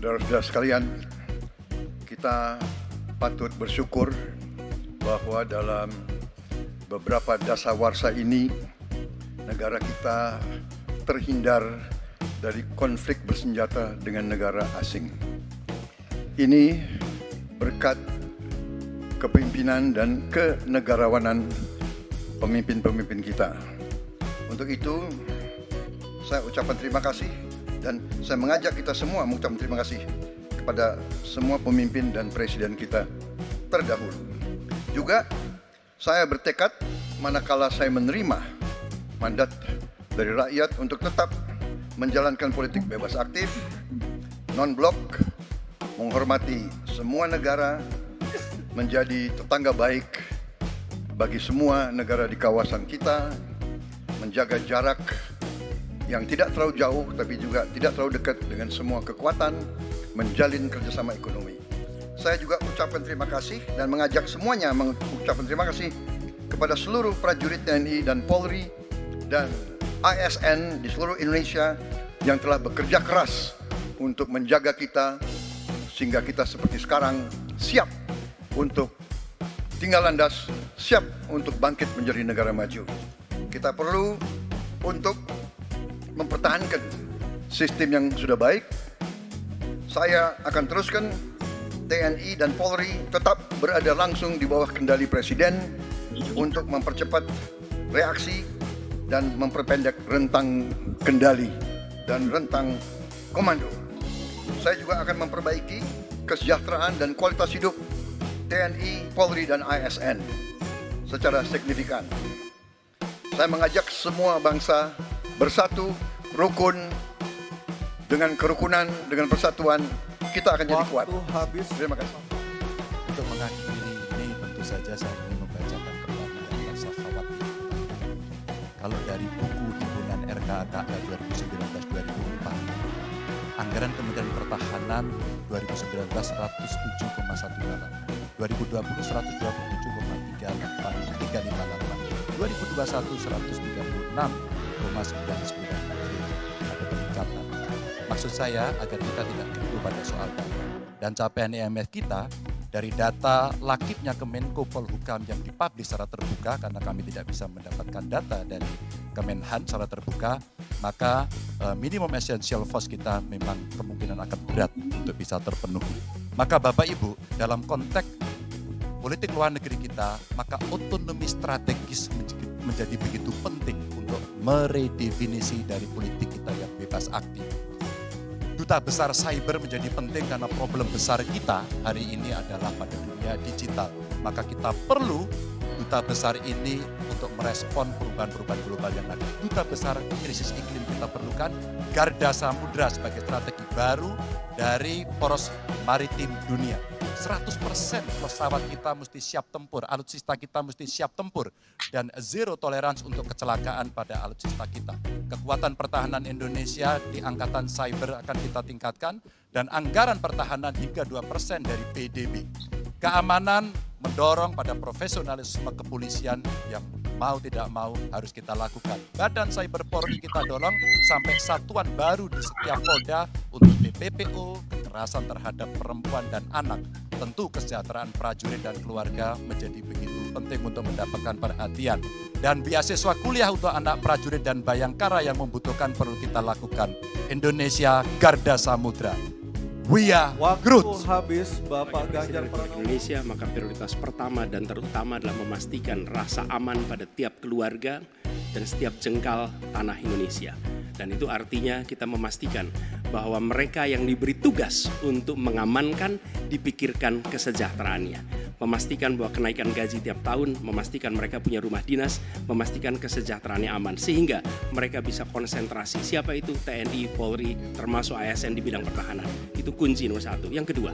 Saudara-saudara sekalian, kita patut bersyukur bahwa dalam beberapa dasawarsa ini negara kita terhindar dari konflik bersenjata dengan negara asing. Ini berkat kepemimpinan dan kenegarawanan pemimpin-pemimpin kita. Untuk itu, saya ucapkan terima kasih dan saya mengajak kita semua mengucapkan terima kasih kepada semua pemimpin dan presiden kita terdahulu. Juga saya bertekad manakala saya menerima mandat dari rakyat untuk tetap menjalankan politik bebas aktif, non-blok, menghormati semua negara, menjadi tetangga baik bagi semua negara di kawasan kita, menjaga jarak yang tidak terlalu jauh tapi juga tidak terlalu dekat dengan semua kekuatan, menjalin kerjasama ekonomi. Saya juga ucapkan terima kasih dan mengajak semuanya mengucapkan terima kasih kepada seluruh prajurit TNI dan Polri dan ASN di seluruh Indonesia yang telah bekerja keras untuk menjaga kita sehingga kita seperti sekarang siap untuk tinggal landas, siap untuk bangkit menjadi negara maju. Kita perlu untuk mempertahankan sistem yang sudah baik. Saya akan teruskan TNI dan Polri tetap berada langsung di bawah kendali Presiden untuk mempercepat reaksi dan memperpendek rentang kendali dan rentang komando. Saya juga akan memperbaiki kesejahteraan dan kualitas hidup TNI, Polri, dan ASN secara signifikan. Saya mengajak semua bangsa bersatu, rukun, dengan kerukunan, dengan persatuan, kita akan jadi kuat. Waktu habis. Terima kasih. Untuk mengakhiri ini tentu saja saya ingin membacakan kembali yang rasa khawatir. Kalau dari buku himpunan RKAKA 2019-2004, anggaran Kementerian Pertahanan 2019 107,18, 2020 127,358, 2021 136,99 ada peningkatan. Maksud saya agar kita tidak keliru pada soal data. Dan capaian IMF kita dari data lakibnya Kemenko Polhukam yang dipublish secara terbuka, karena kami tidak bisa mendapatkan data dari Kemenhan secara terbuka, maka minimum essential force kita memang kemungkinan akan berat untuk bisa terpenuhi. Maka Bapak Ibu, dalam konteks politik luar negeri kita, maka otonomi strategis menjadi begitu penting untuk meredefinisi dari politik kita yang bebas aktif. Duta besar cyber menjadi penting karena problem besar kita hari ini adalah pada dunia digital. Maka kita perlu duta besar ini untuk merespon perubahan-perubahan global yang ada. Duta besar krisis iklim kita perlukan, garda samudra sebagai strategi baru dari poros maritim dunia. 100% pesawat kita mesti siap tempur, alutsista kita mesti siap tempur, dan zero tolerance untuk kecelakaan pada alutsista kita. Kekuatan pertahanan Indonesia di angkatan cyber akan kita tingkatkan, dan anggaran pertahanan hingga 2% dari PDB. Keamanan mendorong pada profesionalisme kepolisian yang mau tidak mau harus kita lakukan. Badan Cyber Polri kita dorong sampai satuan baru di setiap Polda untuk BPPO, kekerasan terhadap perempuan dan anak. Tentu kesejahteraan prajurit dan keluarga menjadi begitu penting untuk mendapatkan perhatian. Dan beasiswa kuliah untuk anak prajurit dan bayangkara yang membutuhkan perlu kita lakukan. Indonesia Garda Samudra. We are Groot. Waktu habis, Bapak Ganjar Pranowo. Indonesia, maka prioritas pertama dan terutama adalah memastikan rasa aman pada tiap keluarga dan setiap jengkal tanah Indonesia. Dan itu artinya kita memastikan bahwa mereka yang diberi tugas untuk mengamankan dipikirkan kesejahteraannya. Memastikan bahwa kenaikan gaji tiap tahun, memastikan mereka punya rumah dinas, memastikan kesejahteraannya aman. Sehingga mereka bisa konsentrasi. Siapa itu? TNI, Polri, termasuk ASN di bidang pertahanan. Itu kunci nomor satu. Yang kedua,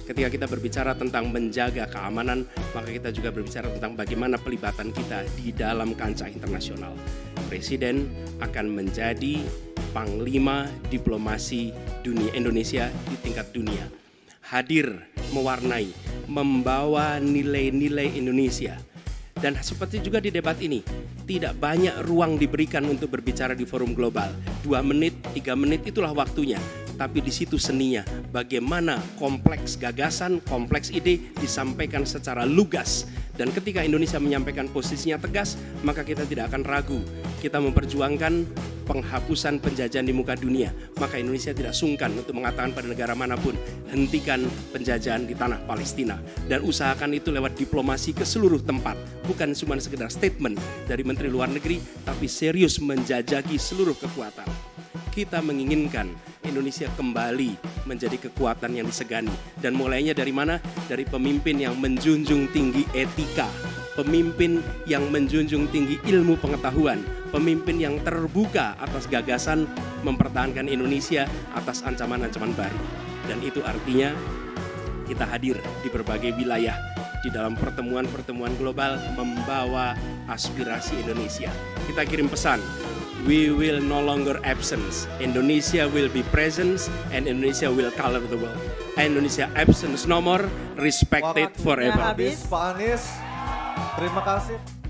ketika kita berbicara tentang menjaga keamanan, maka kita juga berbicara tentang bagaimana pelibatan kita di dalam kancah internasional. Presiden akan menjadi panglima diplomasi dunia Indonesia di tingkat dunia. Hadir, mewarnai, membawa nilai-nilai Indonesia. Dan seperti juga di debat ini, tidak banyak ruang diberikan untuk berbicara di forum global. 2 menit, 3 menit itulah waktunya. tapi di situ seninya. Bagaimana kompleks gagasan, kompleks ide disampaikan secara lugas. Dan ketika Indonesia menyampaikan posisinya tegas, maka kita tidak akan ragu. Kita memperjuangkan penghapusan penjajahan di muka dunia. Maka Indonesia tidak sungkan untuk mengatakan pada negara manapun, hentikan penjajahan di tanah Palestina. Dan usahakan itu lewat diplomasi ke seluruh tempat. Bukan cuma sekedar statement dari Menteri Luar Negeri, tapi serius menjajaki seluruh kekuatan. Kita menginginkan Indonesia kembali menjadi kekuatan yang disegani. Dan mulainya dari mana? Dari pemimpin yang menjunjung tinggi etika, pemimpin yang menjunjung tinggi ilmu pengetahuan, pemimpin yang terbuka atas gagasan mempertahankan Indonesia atas ancaman-ancaman baru. Dan itu artinya kita hadir di berbagai wilayah di dalam pertemuan-pertemuan global membawa aspirasi Indonesia. Kita kirim pesan, we will no longer absence. Indonesia will be presence and Indonesia will color the world. Indonesia absence no more, respected Waktunya forever. habis, Pak Anies. Terima kasih.